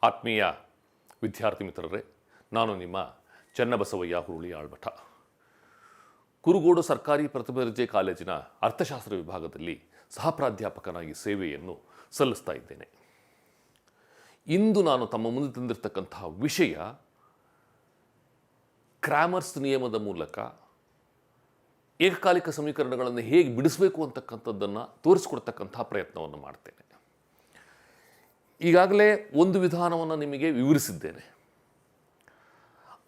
ಆತ್ಮೀಯ ವಿದ್ಯಾರ್ಥಿ ಮಿತ್ರರೇ, ನಾನು ನಿಮ್ಮ ಚನ್ನಬಸವಯ್ಯ ಹುರುಳಿ ಆಳ್ಮಠ. ಕುರುಗೋಡು ಸರ್ಕಾರಿ ಪ್ರಥಮ ದರ್ಜೆ ಕಾಲೇಜಿನ ಅರ್ಥಶಾಸ್ತ್ರ ವಿಭಾಗದಲ್ಲಿ ಸಹ ಪ್ರಾಧ್ಯಾಪಕನಾಗಿ ಸೇವೆಯನ್ನು ಸಲ್ಲಿಸ್ತಾ ಇದ್ದೇನೆ. ಇಂದು ನಾನು ತಮ್ಮ ಮುಂದೆ ತಂದಿರತಕ್ಕಂತಹ ವಿಷಯ ಕ್ರಾಮರ್ಸ್ ನಿಯಮದ ಮೂಲಕ ಏಕಕಾಲಿಕ ಸಮೀಕರಣಗಳನ್ನು ಹೇಗೆ ಬಿಡಿಸಬೇಕು ಅಂತಕ್ಕಂಥದ್ದನ್ನು ತೋರಿಸ್ಕೊಡ್ತಕ್ಕಂತಹ ಪ್ರಯತ್ನವನ್ನು ಮಾಡ್ತೇನೆ. ಈಗಾಗಲೇ ಒಂದು ವಿಧಾನವನ್ನು ನಿಮಗೆ ವಿವರಿಸಿದ್ದೇನೆ.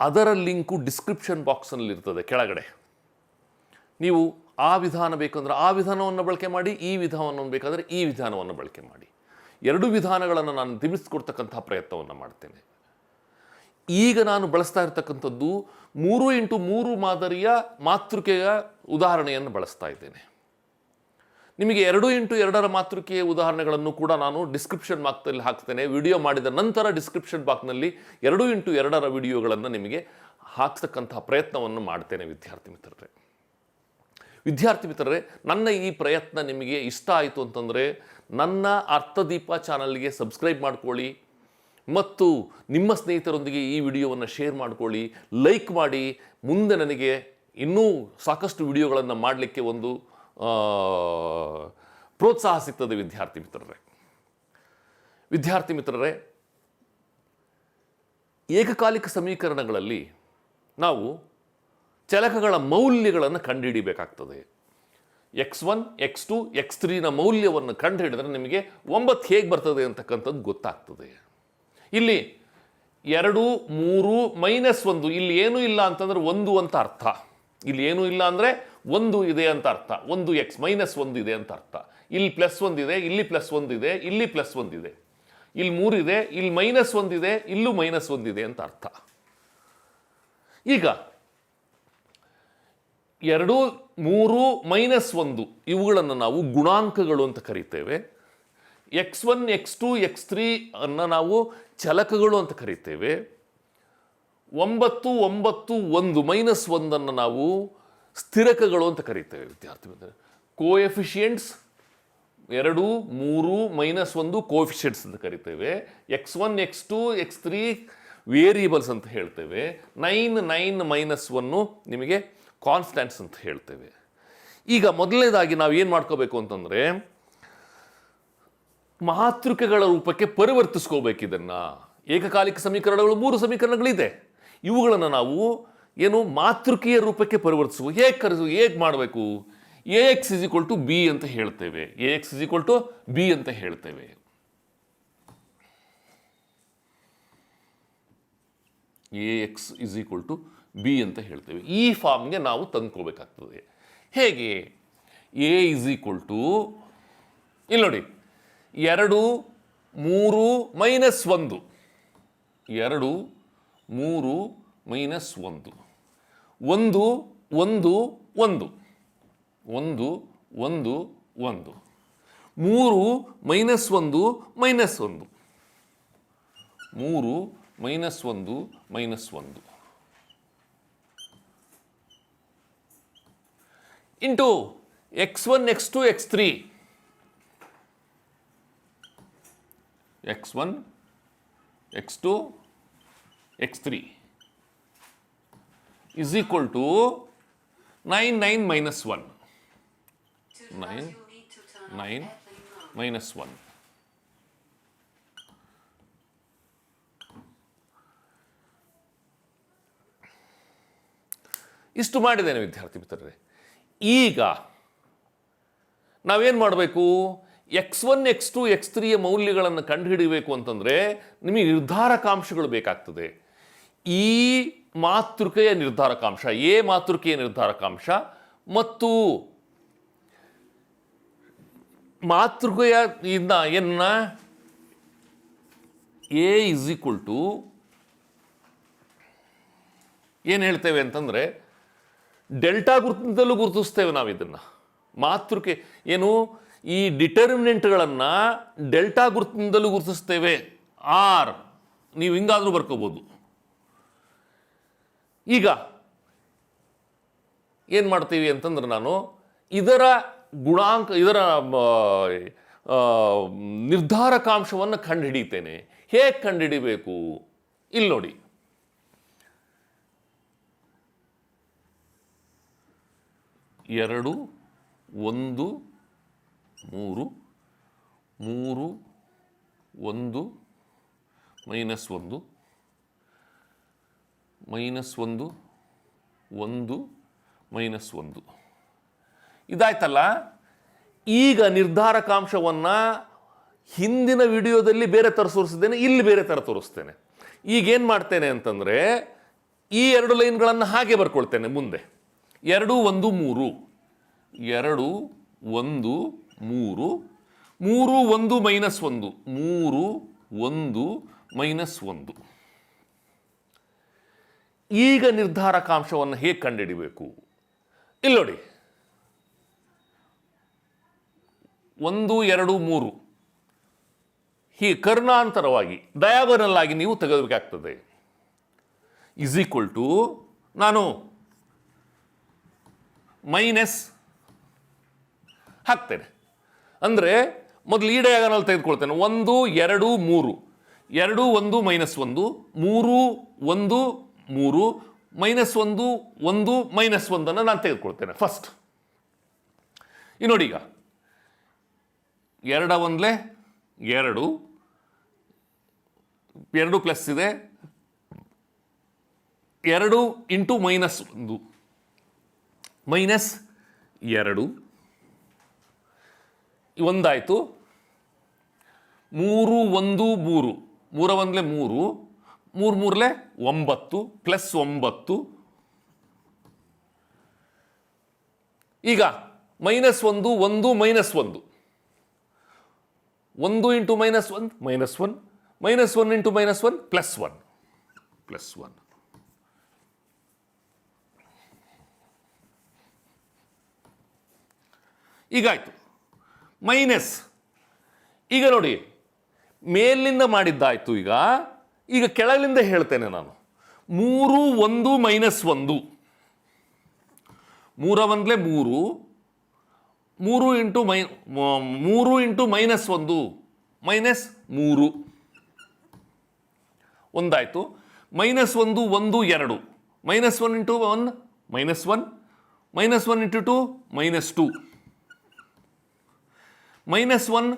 ಅದರ ಲಿಂಕು ಡಿಸ್ಕ್ರಿಪ್ಷನ್ ಬಾಕ್ಸ್ನಲ್ಲಿರ್ತದೆ ಕೆಳಗಡೆ. ನೀವು ಆ ವಿಧಾನ ಬೇಕಂದ್ರೆ ಆ ವಿಧಾನವನ್ನು ಬಳಕೆ ಮಾಡಿ, ಈ ವಿಧಾನವನ್ನು ಬೇಕಾದರೆ ಈ ವಿಧಾನವನ್ನು ಬಳಕೆ ಮಾಡಿ. ಎರಡು ವಿಧಾನಗಳನ್ನು ನಾನು ತಿಳಿಸ್ಕೊಡ್ತಕ್ಕಂಥ ಪ್ರಯತ್ನವನ್ನು ಮಾಡ್ತೇನೆ. ಈಗ ನಾನು ಬಳಸ್ತಾ ಇರತಕ್ಕಂಥದ್ದು 3x3 ಮಾದರಿಯ ಮಾತೃಕೆಯ ಉದಾಹರಣೆಯನ್ನು ಬಳಸ್ತಾ ಇದ್ದೇನೆ. ನಿಮಗೆ 2x2 ಮಾತೃಕೆಯ ಉದಾಹರಣೆಗಳನ್ನು ಕೂಡ ನಾನು ಡಿಸ್ಕ್ರಿಪ್ಷನ್ ಬಾಕ್ಸ್ನಲ್ಲಿ ಹಾಕ್ತೇನೆ. ವಿಡಿಯೋ ಮಾಡಿದ ನಂತರ ಡಿಸ್ಕ್ರಿಪ್ಷನ್ ಬಾಕ್ಸ್ನಲ್ಲಿ 2x2 ವಿಡಿಯೋಗಳನ್ನು ನಿಮಗೆ ಹಾಕ್ತಕ್ಕಂತಹ ಪ್ರಯತ್ನವನ್ನು ಮಾಡ್ತೇನೆ. ವಿದ್ಯಾರ್ಥಿ ಮಿತ್ರರೇ, ನನ್ನ ಈ ಪ್ರಯತ್ನ ನಿಮಗೆ ಇಷ್ಟ ಆಯಿತು ಅಂತಂದರೆ ನನ್ನ ಅರ್ಥದೀಪ ಚಾನಲ್ಗೆ ಸಬ್ಸ್ಕ್ರೈಬ್ ಮಾಡ್ಕೊಳ್ಳಿ ಮತ್ತು ನಿಮ್ಮ ಸ್ನೇಹಿತರೊಂದಿಗೆ ಈ ವಿಡಿಯೋವನ್ನು ಶೇರ್ ಮಾಡ್ಕೊಳ್ಳಿ, ಲೈಕ್ ಮಾಡಿ. ಮುಂದೆ ನನಗೆ ಇನ್ನೂ ಸಾಕಷ್ಟು ವಿಡಿಯೋಗಳನ್ನು ಮಾಡಲಿಕ್ಕೆ ಒಂದು ಪ್ರೋತ್ಸಾಹ ಸಿಗ್ತದೆ. ವಿದ್ಯಾರ್ಥಿ ಮಿತ್ರರೇ, ಏಕಕಾಲಿಕ ಸಮೀಕರಣಗಳಲ್ಲಿ ನಾವು ಚಲಕಗಳ ಮೌಲ್ಯಗಳನ್ನು ಕಂಡುಹಿಡಿಯಬೇಕಾಗ್ತದೆ. x1, x2, x3ನ ಮೌಲ್ಯವನ್ನು ಕಂಡುಹಿಡಿದ್ರೆ ನಿಮಗೆ 9 ಹೇಗೆ ಬರ್ತದೆ ಅಂತಕ್ಕಂಥದ್ದು ಗೊತ್ತಾಗ್ತದೆ. ಇಲ್ಲಿ 2, 3, -1, ಇಲ್ಲಿ ಏನೂ ಇಲ್ಲ ಅಂತಂದ್ರೆ 1 ಅಂತ ಅರ್ಥ. ಇಲ್ಲಿ ಏನೂ ಇಲ್ಲ ಅಂದರೆ 1 ಇದೆ ಅಂತ ಅರ್ಥ. 1x -1 ಇದೆ ಅಂತ ಅರ್ಥ. ಇಲ್ಲಿ +1 ಇದೆ, ಇಲ್ಲಿ +1 ಇದೆ, ಇಲ್ಲಿ +1 ಇದೆ, ಇಲ್ಲಿ 3 ಇದೆ, ಇಲ್ಲಿ -1 ಇದೆ, ಇಲ್ಲೂ -1 ಇದೆ ಅಂತ ಅರ್ಥ. ಈಗ 2, 3, -1 ಇವುಗಳನ್ನು ನಾವು ಗುಣಾಂಕಗಳು ಅಂತ ಕರಿತೇವೆ. x1, x2, x3 ಅನ್ನು ನಾವು ಚಲಕಗಳು ಅಂತ ಕರಿತೇವೆ. 9, 9, 1 -1 ನಾವು ಸ್ಥಿರಕಗಳು ಅಂತ ಕರಿತೇವೆ. ವಿದ್ಯಾರ್ಥಿ ಕೋಎಫಿಷಿಯೆಂಟ್ಸ್ 2, 3, -1 ಕೋಎಫಿಷಿಯೆಂಟ್ಸ್ ಅಂತ ಕರಿತೇವೆ. x1, x2, x3 ವೇರಿಯಬಲ್ಸ್ ಅಂತ ಹೇಳ್ತೇವೆ. 9, 9, -1 ನಿಮಗೆ ಕಾನ್ಸ್ಟೆಂಟ್ಸ್ ಅಂತ ಹೇಳ್ತೇವೆ. ಈಗ ಮೊದಲನೇದಾಗಿ ನಾವು ಏನು ಮಾಡ್ಕೋಬೇಕು ಅಂತಂದರೆ ಮಾತೃಕೆಗಳ ರೂಪಕ್ಕೆ ಪರಿವರ್ತಿಸ್ಕೋಬೇಕು. ಇದನ್ನು ಏಕಕಾಲಿಕ ಸಮೀಕರಣಗಳು 3 ಸಮೀಕರಣಗಳಿದೆ. ಇವುಗಳನ್ನು ನಾವು ಏನು ಮಾತೃಕೆಯ ರೂಪಕ್ಕೆ ಪರಿವರ್ತಿಸುವ ಹೇಗೆ ಮಾಡಬೇಕು? ax = b ಅಂತ ಹೇಳ್ತೇವೆ. ax = b ಅಂತ ಹೇಳ್ತೇವೆ. ax = b ಅಂತ ಹೇಳ್ತೇವೆ. ಈ ಫಾರ್ಮ್ಗೆ ನಾವು ತಂದ್ಕೋಬೇಕಾಗ್ತದೆ. ಹೇಗೆ? a = ಇಲ್ಲಿ ನೋಡಿ, 2, 3, -1, 2, 3, -1, 1, 1, 1, 1, 1, 1, 3, -1, -1, 3, -1, -1 into x1, x2, x3, x1, x2, x3 is equal to 9, 9, -1, 9, 9, -1. ಇಷ್ಟು ಮಾಡಿದ್ದೇನೆ ವಿದ್ಯಾರ್ಥಿ ಮಿತ್ರರೇ. ಈಗ ನಾವೇನು ಮಾಡಬೇಕು? x1, x2, x3ಯ ಮೌಲ್ಯಗಳನ್ನು ಕಂಡುಹಿಡಿಯಬೇಕು ಅಂತಂದರೆ ನಿಮಗೆ ನಿರ್ಧಾರಕಾಂಶಗಳು ಬೇಕಾಗ್ತದೆ. ಈ ಮಾತೃಕೆಯ ನಿರ್ಧಾರಕಾಂಶ, ಎ ಮಾತೃಕೆಯ ನಿರ್ಧಾರಕಾಂಶ ಮತ್ತು ಮಾತೃಕೆಯ ಇಂದ ಏನ ಎ = ಏನು ಹೇಳ್ತೇವೆ ಅಂತಂದರೆ ಡೆಲ್ಟಾ ಗುರುತಿನಿಂದಲೂ ಗುರುತಿಸ್ತೇವೆ ನಾವು ಇದನ್ನು. ಮಾತೃಕೆ ಏನು, ಈ ಡಿಟರ್ಮಿನೆಂಟ್ಗಳನ್ನು ಡೆಲ್ಟಾ ಗುರುತಿನಿಂದಲೂ ಗುರುತಿಸ್ತೇವೆ. ಆರ್ ನೀವು ಹಿಂಗಾದರೂ ಬರ್ಕೋಬೋದು. ಈಗ ಏನು ಮಾಡ್ತೀವಿ ಅಂತಂದ್ರೆ ನಾನು ಇದರ ಗುಣಾಂಕ, ಇದರ ನಿರ್ಧಾರಕಾಂಶವನ್ನು ಕಂಡುಹಿಡಿತೇನೆ. ಹೇಗೆ ಕಂಡುಹಿಡಿಬೇಕು? ಇಲ್ಲಿ ನೋಡಿ, ಎರಡು, ಒಂದು, ಮೂರು, ಮೂರು, ಒಂದು, ಮೈನಸ್ ಒಂದು, ಮೈನಸ್ ಒಂದು, ಒಂದು, ಮೈನಸ್ ಒಂದು. ಇದಾಯ್ತಲ್ಲ. ಈಗ ನಿರ್ಧಾರಕಾಂಶವನ್ನು ಹಿಂದಿನ ವಿಡಿಯೋದಲ್ಲಿ ಬೇರೆ ಥರ ತೋರಿಸಿದ್ದೇನೆ, ಇಲ್ಲಿ ಬೇರೆ ಥರ ತೋರಿಸ್ತೇನೆ. ಈಗೇನು ಮಾಡ್ತೇನೆ ಅಂತಂದರೆ, ಈ ಎರಡು ಲೈನ್ಗಳನ್ನು ಹಾಗೆ ಬರ್ಕೊಳ್ತೇನೆ ಮುಂದೆ. 2, 1, 3, 2, 1, 3, 3, 1, ಮೈನಸ್ 1, 3, 1, ಮೈನಸ್ 1. ಈಗ ನಿರ್ಧಾರಕಾಂಶವನ್ನು ಹೇಗೆ ಕಂಡುಹಿಡಿಬೇಕು? ಇಲ್ಲಿ ನೋಡಿ, 1, 2, 3 ಹೀಗೆ ಕರ್ಣಾಂತರವಾಗಿ ಡಯಾಗೋನಲ್ ಆಗಿ ನೀವು ತೆಗೆದುಬೇಕಾಗ್ತದೆ. ಇಸ್ ಈಕ್ವಲ್ ಟು, ನಾನು ಮೈನಸ್ ಹಾಕ್ತೇನೆ. ಅಂದರೆ ಮೊದಲು ಈ ಡಯಾಗೋನಲ್ ತೆಗೆದುಕೊಳ್ತೇನೆ. 1, 2, 3, 2, 1, ಮೈನಸ್ 1, 3, 1, 3, ಮೈನಸ್ 1, 1, ಮೈನಸ್ 1 ನಾನು ತೆಗೆದುಕೊಳ್ತೇನೆ ಫಸ್ಟ್. ಈ ನೋಡಿ, ಈಗ 2 1 2, 2 ಪ್ಲಸ್ ಇದೆ, 2 ಇಂಟು ಮೈನಸ್ 1, ಮೈನಸ್ 2, ಒಂದಾಯಿತು. 3 1 3, 3 1 3, 3 3 9, ಪ್ಲಸ್ 9. ಈಗ minus 1 1 minus 1, 1 into minus 1 minus 1, minus 1 into minus 1 plus 1, plus 1. ಈಗಾಯ್ತು. ಮೈನಸ್, ಈಗ ನೋಡಿ, ಮೇಲಿನಿಂದ ಮಾಡಿದ್ದಾಯ್ತು. ಈಗ ಕೆಳಗಿನಿಂದ ಹೇಳ್ತೇನೆ ನಾನು. 3 1 ಮೈನಸ್ 1, 3 1 3, 3 ಇಂಟು ಮೈನಸ್ 1 ಮೈನಸ್ 3, ಒಂದಾಯಿತು. Minus 1 1 2, minus 1 into 1 minus 1, minus 1 into 2 minus 2, minus 1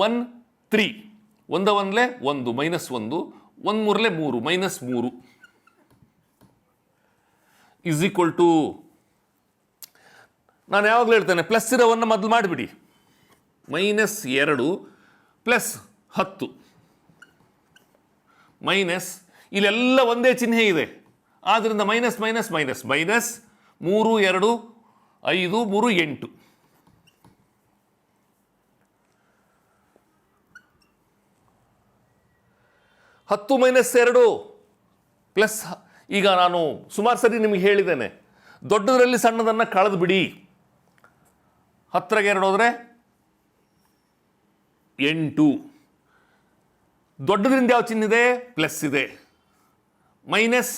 1 3, 1 1 1 minus 1, 1 3 3 minus 3, is equal to, ನಾನು ಯಾವಾಗಲೂ ಹೇಳ್ತೇನೆ ಪ್ಲಸ್ ಇರೋವನ್ನು ಮೊದಲು ಮಾಡಿಬಿಡಿ. ಮೈನಸ್ 2 ಪ್ಲಸ್ 10 ಮೈನಸ್, ಇಲ್ಲೆಲ್ಲ ಒಂದೇ ಚಿಹ್ನೆ ಇದೆ, ಆದ್ದರಿಂದ ಮೈನಸ್ ಮೈನಸ್ ಮೈನಸ್ ಮೈನಸ್ 3 2 5 3 8. ಹತ್ತು ಮೈನಸ್ 2 ಪ್ಲಸ್, ಈಗ ನಾನು ಸುಮಾರು ಸರಿ ನಿಮಗೆ ಹೇಳಿದ್ದೇನೆ, ದೊಡ್ಡದರಲ್ಲಿ ಸಣ್ಣದನ್ನು ಕಳೆದು ಬಿಡಿ. 10 2 ಹೋದರೆ 8. ದೊಡ್ಡದ್ರಿಂದ ಯಾವ ಚಿಹ್ನೆ ಇದೆ? ಪ್ಲಸ್ ಇದೆ. Minus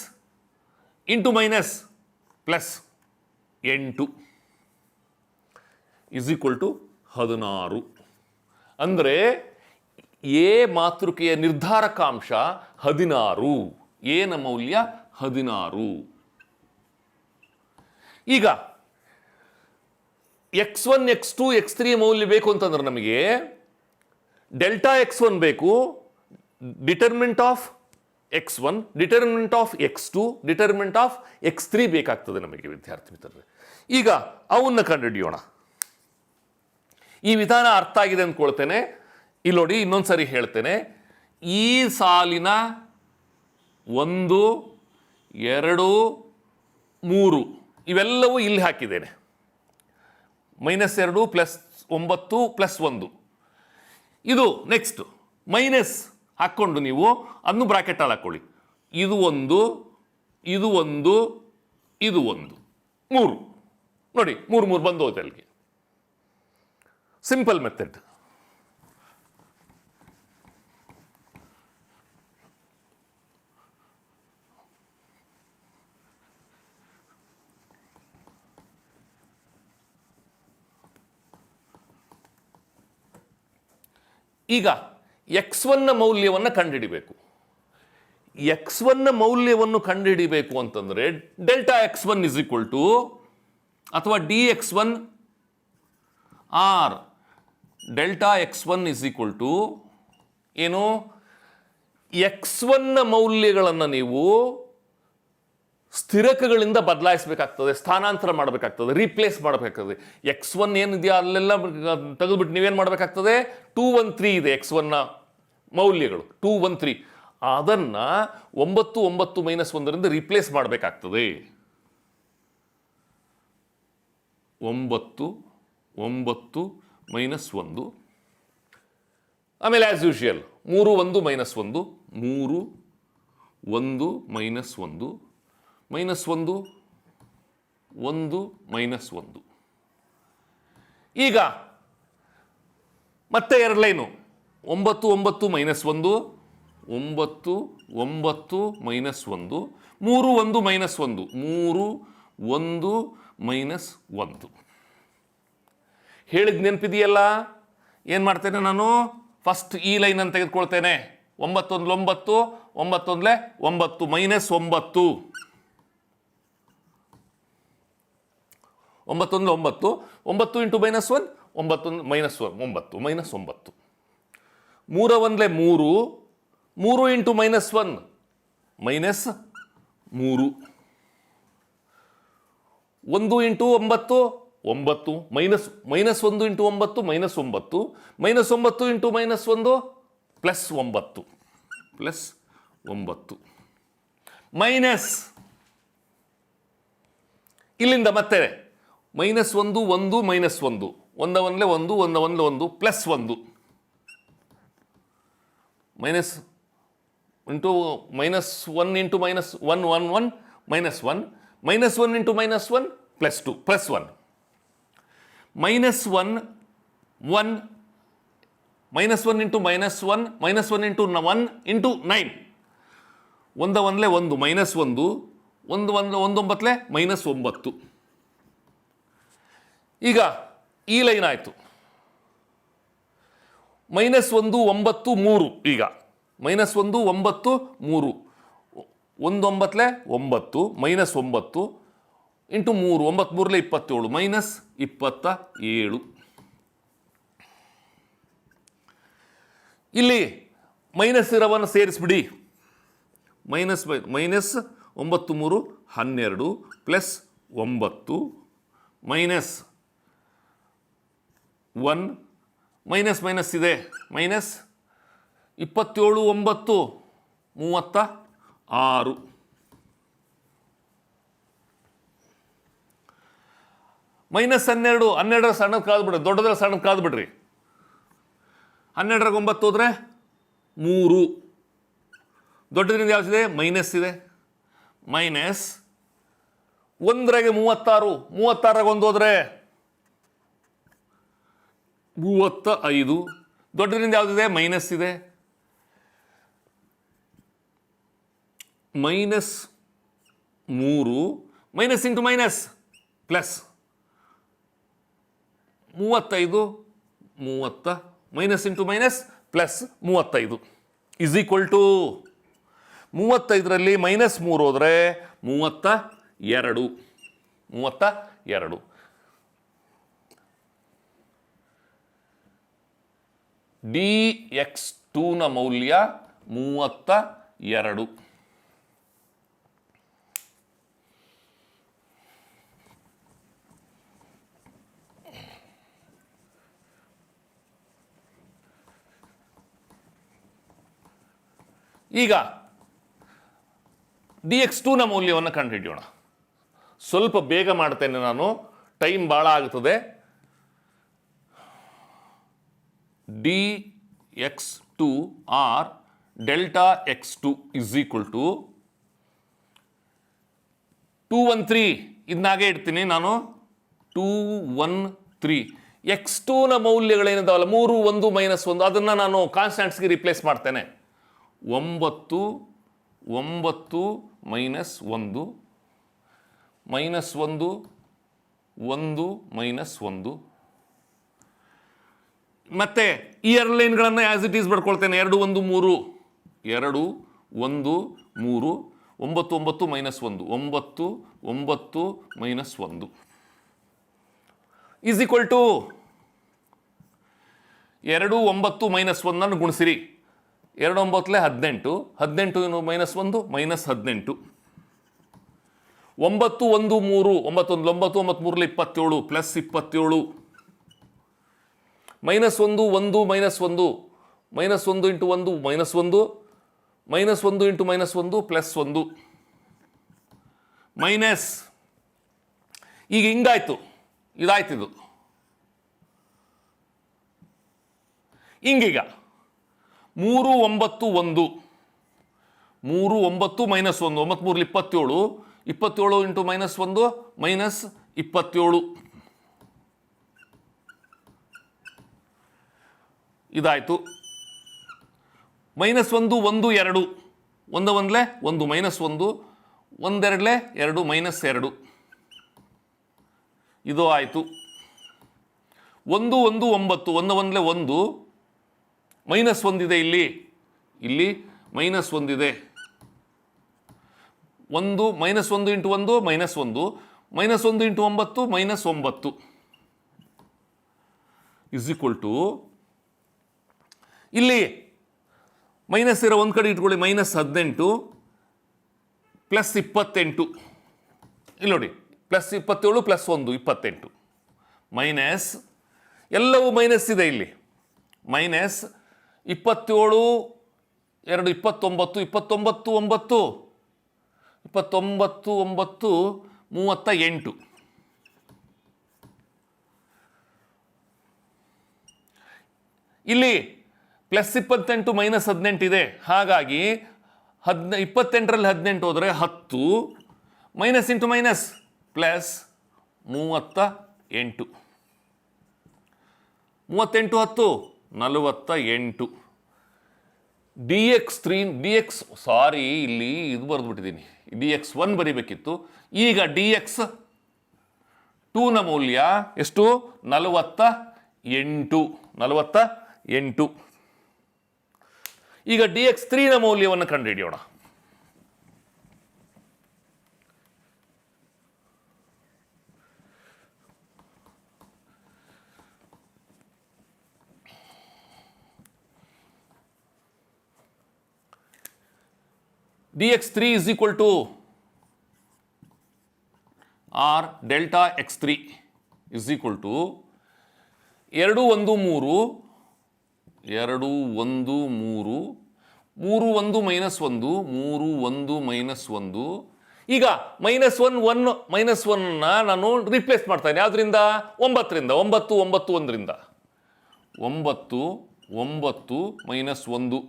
into minus plus 8 is equal to 16. ಅಂದರೆ ಎ ಮಾತೃಕೆಯ ನಿರ್ಧಾರಕಾಂಶ 16, ಎನ ಮೌಲ್ಯ 16. ಈಗ x1 x2 x3 ಮೌಲ್ಯ ಬೇಕು ಅಂತಂದ್ರೆ ನಮಗೆ ಡೆಲ್ಟಾ x1 ಬೇಕು, determinant of x1, determinant of x2, determinant of x3 ಬೇಕಾಗ್ತದೆ ನಮಗೆ ವಿದ್ಯಾರ್ಥಿ ಮಿತ್ರರೇ. ಈಗ ಅವನ್ನ ಕಂಡುಹಿಡಿಯೋಣ. ಈ ವಿಧಾನ ಅರ್ಥ ಆಗಿದೆ ಅಂದ್ಕೊಳ್ತೇನೆ. ಇಲ್ಲಿ ನೋಡಿ, ಇನ್ನೊಂದು ಸರಿ ಹೇಳ್ತೇನೆ. ಈ ಸಾಲಿನ 1 2 3 ಇವೆಲ್ಲವೂ ಇಲ್ಲಿ ಹಾಕಿದ್ದೇನೆ. Minus 2 plus 9 plus 1. ಇದು ನೆಕ್ಸ್ಟ್ ಮೈನಸ್ ಹಾಕ್ಕೊಂಡು ನೀವು ಅದನ್ನು ಬ್ರಾಕೆಟಲ್ಲಿ ಹಾಕ್ಕೊಳ್ಳಿ. ಇದು 1, ಇದು 1, ಇದು 1, 3 ನೋಡಿ, 3 3 ಬಂದು ಹೋಯ್ತು ಅಲ್ಲಿಗೆ. Simple method. ಈಗ x1ನ ಮೌಲ್ಯವನ್ನು ಕಂಡುಹಿಡಿಬೇಕು. x1ನ ಮೌಲ್ಯವನ್ನು ಕಂಡುಹಿಡಿಬೇಕು ಅಂತಂದರೆ delta x1 is equal to ಅಥವಾ dx1 or delta x1 is equal to ಏನು, x1ನ ಮೌಲ್ಯಗಳನ್ನು ನೀವು ಸ್ಥಿರಕಗಳಿಂದ ಬದಲಾಯಿಸಬೇಕಾಗ್ತದೆ, ಸ್ಥಾನಾಂತರ ಮಾಡಬೇಕಾಗ್ತದೆ, ರೀಪ್ಲೇಸ್ ಮಾಡಬೇಕಾಗ್ತದೆ. x1 ಏನಿದೆಯಾ ಅಲ್ಲೆಲ್ಲ ತೆಗೆದುಬಿಟ್ಟು ನೀವೇನು ಮಾಡಬೇಕಾಗ್ತದೆ, 213 ಇದೆ x1ನ ಮೌಲ್ಯಗಳು 213, ಅದನ್ನು 9 9 ಮೈನಸ್ 1ರಿಂದ ರೀಪ್ಲೇಸ್ ಮಾಡಬೇಕಾಗ್ತದೆ. 9 9 ಮೈನಸ್ 1, ಆಮೇಲೆ as usual 3 1 minus 1, 3 1 minus 1 minus 1 1 minus 1. ಈಗ ಮತ್ತೆ 2 line 9 9 minus 1, 9 9 minus 1, 3 1 minus 1, 3 1 minus 1. ಹೇಳಿದ ನೆನಪಿದೆಯಲ್ಲ? ಏನು ಮಾಡ್ತೇನೆ ನಾನು, ಫಸ್ಟ್ ಈ ಲೈನನ್ನು ತೆಗೆದುಕೊಳ್ತೇನೆ. 9 1 9, 9 1 9 ಮೈನಸ್ 9, 9 1 9, 9 ಇಂಟು minus 1, 9 minus 9 minus 9, 3 1 3, 3 into minus 1 minus 3, 1 into 9 9, minus 1 into 9 minus 9, minus 9 ಇಂಟು ಮೈನಸ್ 1 ಪ್ಲಸ್ 9 ಪ್ಲಸ್ 9 ಮೈನಸ್, ಇಲ್ಲಿಂದ ಮತ್ತೆ minus 1 1 minus 1, 1 1 1 1 1 1 plus 1 minus into minus 1 into minus 1 1 1 minus 1, minus 1 into minus 1 plus 2 plus 1, minus 1 1 minus 1 into minus 1 minus 1 into 1 into 9, 1 1 1 minus 1, 1 1 1 9 minus 9. ಈಗ ಈ line ಆಯಿತು. Minus 1 9 3, ಈಗ minus 1 9 3, 1 9 9 minus 9 into 3, 9 3 27 minus 27. ಇಲ್ಲಿ minus ಇರೋವನ್ನು ಸೇರಿಸ್ಬಿಡಿ. Minus minus 9 3 12 plus 9 minus 1 minus minus ಇದೆ, minus 27 9 36. Minus 12 12ರ ಸಣ್ಣದು ಕಾದ್ಬಿಡ್ರಿ, ದೊಡ್ಡದರ ಸಣ್ಣದು ಕಾದ್ಬಿಡ್ರಿ. 12ರ 9 ಹೋದರೆ 3, ದೊಡ್ಡದ್ರಿಂದ ಯಾವ್ದಿದೆ ಮೈನಸ್ ಇದೆ, ಮೈನಸ್ 1ರಾಗೆ 36, 36ರಾಗ 1 ಹೋದರೆ 35, ದೊಡ್ಡದ್ರಿಂದ ಯಾವುದಿದೆ ಮೈನಸ್ ಇದೆ, minus 3 minus into minus plus 35 30 minus into minus plus 35 is equal to 35ರಲ್ಲಿ ಮೈನಸ್ 3 ಹೋದರೆ 32. dx2ನ ಮೌಲ್ಯ 32. ಈಗ dx2ನ ಮೌಲ್ಯವನ್ನು ಕಂಡುಹಿಡಿಯೋಣ. ಸ್ವಲ್ಪ ಬೇಗ ಮಾಡ್ತೇನೆ ನಾನು, ಟೈಮ್ ಭಾಳ ಆಗ್ತದೆ. dx2 or delta x2 is equal to 213, ಇದನ್ನಾಗೆ ಇಡ್ತೀನಿ ನಾನು, 213. x2ನ ಮೌಲ್ಯಗಳೇನಿದಾವಲ್ಲ 3 1 ಮೈನಸ್ 1, ಅದನ್ನು ನಾನು ಕಾನ್ಸ್ಟೆಂಟ್ಸ್ಗೆ ರಿಪ್ಲೇಸ್ ಮಾಡ್ತೇನೆ. 9 9 ಮೈನಸ್ 1 ಮೈನಸ್ 1 1 ಮೈನಸ್ 1, ಮತ್ತೆ ಈ ಎರಡು ಲೈನ್ಗಳನ್ನು ಆ್ಯಸ್ ಇಟ್ ಈಸ್ ಬರ್ಕೊಳ್ತೇನೆ. 2 1 3 2 1 3 9 9 minus 1 9 9 minus 1 is equal to 2 9 minus 1 ಗುಣಿಸಿರಿ. 2 9 18 18 minus 1 minus 18 9 1 3 9 1 9 9 3 27 plus 27 minus 1 1 minus 1 minus 1 into 1 minus 1 minus 1 into minus 1 plus 1 minus. ಈಗ ಹಿಂಗಾಯ್ತು, ಇದಾಯ್ತಿದು. ಹಿಂಗೀಗ 3 9 1 3 9 ಮೈನಸ್ 1 9 3 27 27 ಇಂಟು ಮೈನಸ್ 1 ಮೈನಸ್ 27 ಇದಾಯಿತು. ಮೈನಸ್ 1 1 2 1 1 1 ಮೈನಸ್ 1 1 2 2 ಮೈನಸ್ 2 ಇದು ಆಯಿತು. 1 1 9 1 1 1 ಮೈನಸ್ 1 ಇದೆ, ಇಲ್ಲಿ ಮೈನಸ್ 1 ಇದೆ. 1 minus 1 into 1 minus 1 minus 1 into 9 minus 9 is equal to ಇಲ್ಲಿ minus ಇರೋ ಒಂದು ಕಡೆ ಇಟ್ಕೊಳ್ಳಿ, ಮೈನಸ್ 18 ಪ್ಲಸ್ 28 ಇಲ್ಲಿ ನೋಡಿ, ಪ್ಲಸ್ 27 ಪ್ಲಸ್ 1 28 ಮೈನಸ್ ಎಲ್ಲವೂ ಮೈನಸ್ ಇದೆ ಇಲ್ಲಿ. ಮೈನಸ್ 27 2 29 29 9 29 9 38 ಇಲ್ಲಿ ಪ್ಲಸ್ 28 ಮೈನಸ್ 18 ಇದೆ. ಹಾಗಾಗಿ 28ರಲ್ಲಿ 18 ಹೋದರೆ 10 minus into minus plus 38 38 10 48 d x 3 d x sorry ಇಲ್ಲಿ ಇದು ಬರೆದ್ಬಿಟ್ಟಿದ್ದೀನಿ, ಡಿ ಎಕ್ಸ್ 1 ಬರೀಬೇಕಿತ್ತು. ಈಗ ಡಿ ಎಕ್ಸ್ 2ನ ಮೌಲ್ಯ ಎಷ್ಟು? 48. ಈಗ ಡಿ ಎಕ್ಸ್ 3ನ ಮೌಲ್ಯವನ್ನು ಕಂಡುಹಿಡಿಯೋಣ. dx3 is equal to r delta x3 is equal to 2 1 3 2 1 3 3 1 minus 1 3 1 minus 1. ಈಗ ಮೈನಸ್ 1 1 ಮೈನಸ್ 1ನ ನಾನು ರಿಪ್ಲೇಸ್ ಮಾಡ್ತಾನೆ. ಯಾವುದರಿಂದ? 9ರಿಂದ 9 9 1ರಿಂದ 9 9 ಮೈನಸ್ 1.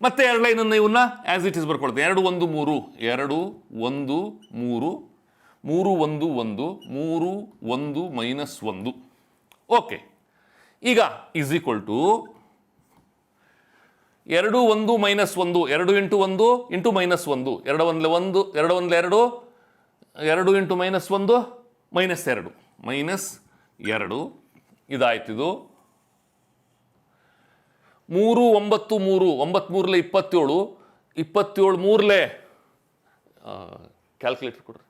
ಮತ್ತೆ ಎರಡು ಲೈನನ್ನು ಇವನ್ನ ಆ್ಯಸ್ ಇಟ್ ಈಸ್ ಬರ್ಕೊಳ್ತೇನೆ. 2 1 3 2 1 3 3 1 1 3 1 ಮೈನಸ್ 1. ಓಕೆ, ಈಗ is equal to 2 1 minus 1 2 into 1 into minus 1 2 1 1 2 1 2 2 into minus 1 minus 2 minus 2 ಇದಾಯ್ತಿದು. 3 9 3 9 3 27 27 3 ಕ್ಯಾಲ್ಕುಲೇಟರ್ ಕೊಡ್ರಿ.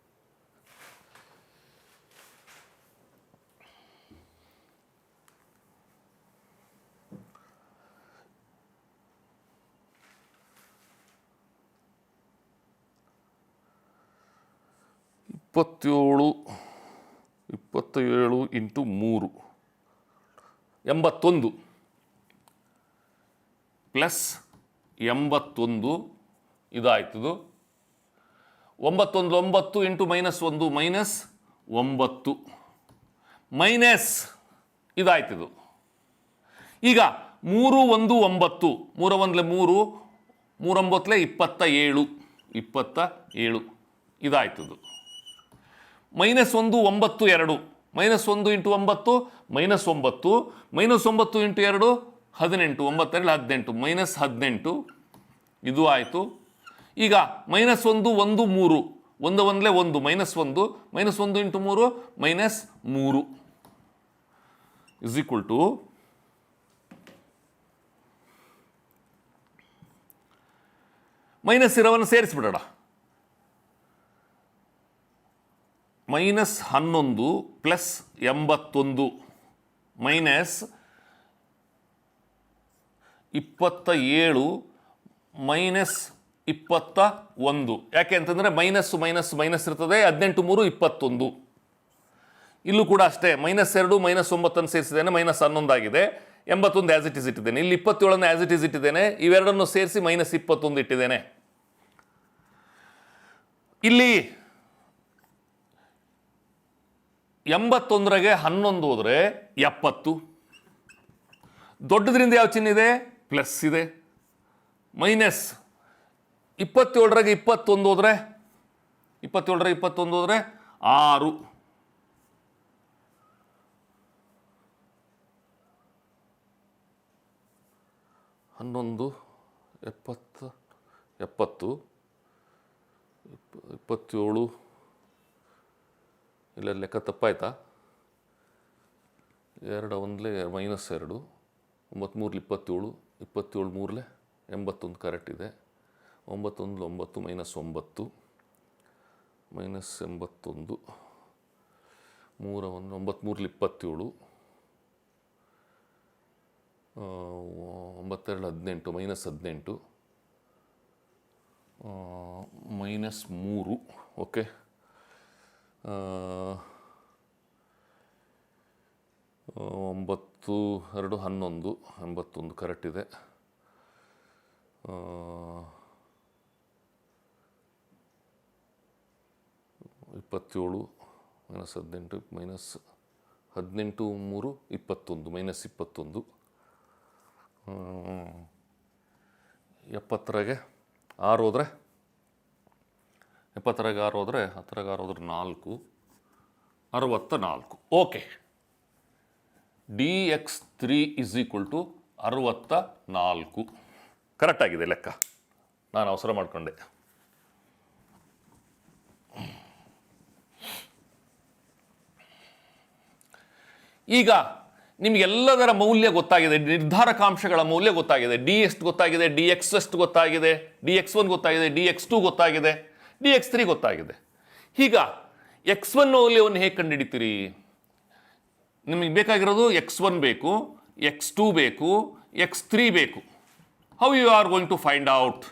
ಇಪ್ಪತ್ತೇಳು ಇಂಟು 3 81 ಪ್ಲಸ್ 81 ಇದಾಯ್ತದು. 9 9 ಇಂಟು ಮೈನಸ್ 1 ಮೈನಸ್ 9 ಮೈನಸ್ ಇದಾಯ್ತದು. ಈಗ 3 1 9 3 1 3 3 9 27 27 ಇದಾಯ್ತದು. Minus 1 9 2 minus 1 into 9 minus 9 minus 9 into 2 18 9 18 minus 18 ಇದು ಆಯಿತು. ಈಗ minus 1 1 3 1 1 1 minus 1 minus 1 into 3 minus 3 is equal to minus ಇರೋವನ್ನು ಸೇರಿಸ್ಬಿಡೋಣ. -11 ಪ್ಲಸ್ 81 ಮೈನಸ್ 27 ಮೈನಸ್ 21. ಯಾಕೆ ಅಂತಂದರೆ ಮೈನಸ್ಸು ಮೈನಸ್ ಮೈನಸ್ ಇರ್ತದೆ. 18 3 21. ಇಲ್ಲೂ ಕೂಡ ಅಷ್ಟೇ -2 -9 ಸೇರಿಸಿದ್ದೇನೆ, -11 ಆಗಿದೆ. 81 ಆ್ಯಸ್ ಇಟ್ ಇಸ್ ಇಟ್ಟಿದ್ದೇನೆ. ಇಲ್ಲಿ 27 ಆ್ಯಸ್ ಇಟ್ ಇಸ್ ಇಟ್ಟಿದ್ದೇನೆ. ಇವೆರಡನ್ನು ಸೇರಿಸಿ -21 ಇಟ್ಟಿದ್ದೇನೆ. ಇಲ್ಲಿ 81ಗೆ 11 ಹೋದರೆ 70. ದೊಡ್ಡದ್ರಿಂದ ಯಾವ ಚಿಹ್ನೆ ಇದೆ? ಪ್ಲಸ್ ಇದೆ. ಮೈನಸ್ 27ಗೆ 21 ಹೋದರೆ 6. 11 70 27 ಇಲ್ಲ ಲೆಕ್ಕ ತಪ್ಪಾಯ್ತಾ? 2 1 -2 9 3 27 27 3 81 ಕರೆಕ್ಟ್ ಇದೆ. 9 1 9 -9 -81 3 1 9 3 27 9 2 18 -3 ಓಕೆ. 9 2 11 81 ಕರೆಕ್ಟ್ ಇದೆ. 27 -18 -18 3 21 -21. 70ಗೆ 6 ಹೋದರೆ 70ಗೆ 6 ಹೋದರೆ 10ಗೆ 6 ಹೋದ್ರೆ 4 64. ಓಕೆ. dx3 = 64. ಕರೆಕ್ಟಾಗಿದೆ ಲೆಕ್ಕ. ನಾನು ಅವಸರ ಮಾಡಿಕೊಂಡೆ. ಈಗ ನಿಮಗೆಲ್ಲದರ ಮೌಲ್ಯ ಗೊತ್ತಾಗಿದೆ, ನಿರ್ಧಾರಕಾಂಶಗಳ ಮೌಲ್ಯ ಗೊತ್ತಾಗಿದೆ. ಡಿ ಎಷ್ಟು ಗೊತ್ತಾಗಿದೆ, dx ಎಷ್ಟು ಗೊತ್ತಾಗಿದೆ, dx1 ಗೊತ್ತಾಗಿದೆ, dx2 ಗೊತ್ತಾಗಿದೆ, dx3 ಗೊತ್ತಾಗಿದೆ. ಈಗ x1 ಮೌಲ್ಯವನ್ನು ಹೇಗೆ ಕಂಡುಹಿಡಿತೀರಿ? ನಿಮಗೆ ಬೇಕಾಗಿರೋದು x1 ಬೇಕು, x2 ಬೇಕು, x3 ಬೇಕು. How you are going to find out?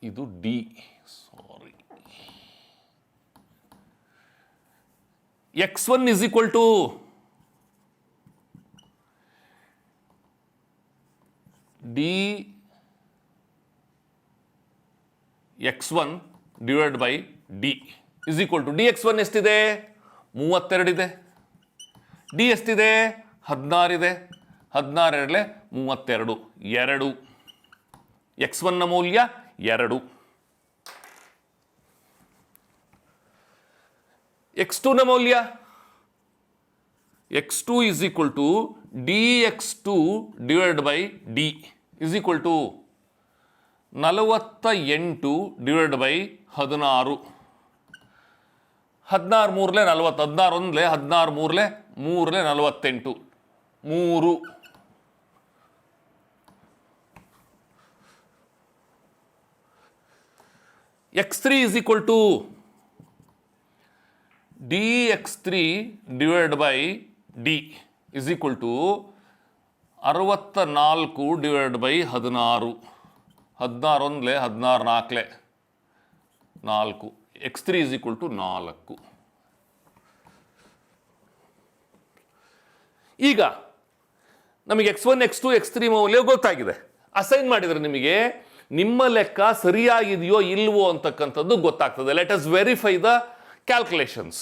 ಇದು D, sorry, x1 = dx1 / d dx1 ಎಷ್ಟಿದೆ? 32 ಇದೆ. ಡಿ ಎಷ್ಟಿದೆ? 16 ಇದೆ. 16 32 2. x1ನ ಮೌಲ್ಯ 2. x2ನ ಮೌಲ್ಯ x2 = dx2 / d = 48 / 16. 16 3 40, 16 1 16 3 3 48 3. x3 = dx3 / d = 64 / 16. 16 1 16 4. x3 = 4. ಈಗ ನಮಗೆ x1 x2 x3 ಮೌಲ್ಯ ಗೊತ್ತಾಗಿದೆ. ಅಸೈನ್ ಮಾಡಿದರೆ ನಿಮಗೆ ನಿಮ್ಮ ಲೆಕ್ಕ ಸರಿಯಾಗಿದೆಯೋ ಇಲ್ವೋ ಅಂತಕ್ಕಂಥದ್ದು ಗೊತ್ತಾಗ್ತದೆ. Let us verify the calculations.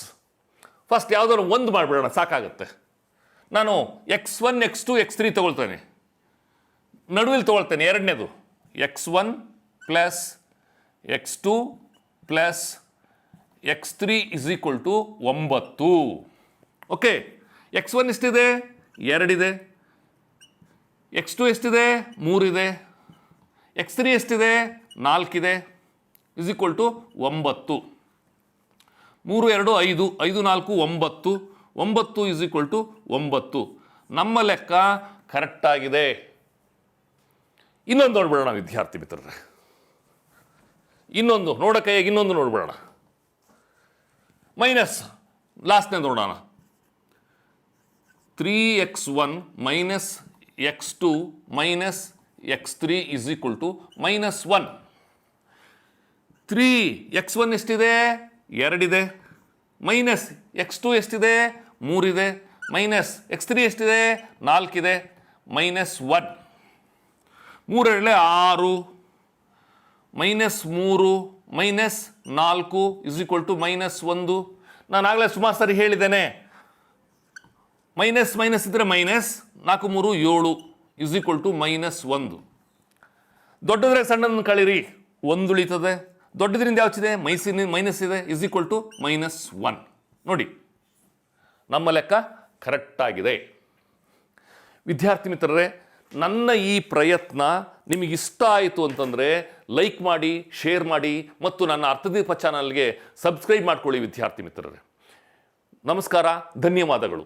First ಯಾವುದಾದ್ರು ಒಂದು ಮಾಡಿಬಿಡೋಣ, ಸಾಕಾಗುತ್ತೆ. ನಾನು x1 x2 x3 ತಗೊಳ್ತೇನೆ, ನಡುವಿಲ್ ತಗೊಳ್ತೇನೆ. ಎರಡನೇದು x1 + x2 + x3 = 9. Okay. x1 ಎಷ್ಟಿದೆ? 2 ಇದೆ. x2 ಎಷ್ಟಿದೆ? 3 ಇದೆ. x3 ಎಷ್ಟಿದೆ? 4 ಇದೆ. = 9. 3 2 5 5 4 9 9 ಇಸ್ ಈಕ್ವಲ್ ಟು 9. ನಮ್ಮ ಲೆಕ್ಕ ಕರೆಕ್ಟ್ ಆಗಿದೆ. ಇನ್ನೊಂದು ನೋಡ್ಬಿಡೋಣ ವಿದ್ಯಾರ್ಥಿ ಮಿತ್ರರೇ, ಇನ್ನೊಂದು ನೋಡ್ಬಿಡೋಣ. ಮೈನಸ್ ಲಾಸ್ಟ್ನೇ ನೋಡೋಣ. 3x1 minus x2 minus x3 is equal to -1. 3x1 ಎಷ್ಟಿದೆ? 2 ಇದೆ. ಮೈನಸ್ x2 ಎಷ್ಟಿದೆ? 3 ಇದೆ. ಮೈನಸ್ x3 ಎಷ್ಟಿದೆ? 4 ಇದೆ. -1. 3 6 -3 -4 ಇಸ್ ಈಕ್ವಲ್ ಟು -1. ನಾನು ಆಗಲೇ ಸುಮಾರು ಸರಿ ಹೇಳಿದ್ದೇನೆ, ಮೈನಸ್ ಇದ್ದರೆ ಮೈನಸ್ 4 3 7 ಇಸ್ ಈಕ್ವಲ್ ಟು -1. ದೊಡ್ಡದ್ರೆ ಸಣ್ಣದನ್ನು ಕಳೀರಿ, 1 ಉಳಿತದೆ. ದೊಡ್ಡದ್ರಿಂದ ಯಾವ್ದಿದೆ? ಮೈನಸ್ ಇದೆ, ಇಸ್ ಈಕ್ವಲ್ ಟು -1. ನೋಡಿ, ನಮ್ಮ ಲೆಕ್ಕ ಕರೆಕ್ಟ್ ಆಗಿದೆ. ವಿದ್ಯಾರ್ಥಿ ಮಿತ್ರರೇ, ನನ್ನ ಈ ಪ್ರಯತ್ನ ನಿಮಗಿಷ್ಟ ಆಯಿತು ಅಂತಂದರೆ ಲೈಕ್ ಮಾಡಿ, ಶೇರ್ ಮಾಡಿ ಮತ್ತು ನನ್ನ ಅರ್ಥದೀಪ ಚಾನಲ್ಗೆ ಸಬ್ಸ್ಕ್ರೈಬ್ ಮಾಡ್ಕೊಳ್ಳಿ ವಿದ್ಯಾರ್ಥಿ ಮಿತ್ರರೇ. ನಮಸ್ಕಾರ, ಧನ್ಯವಾದಗಳು.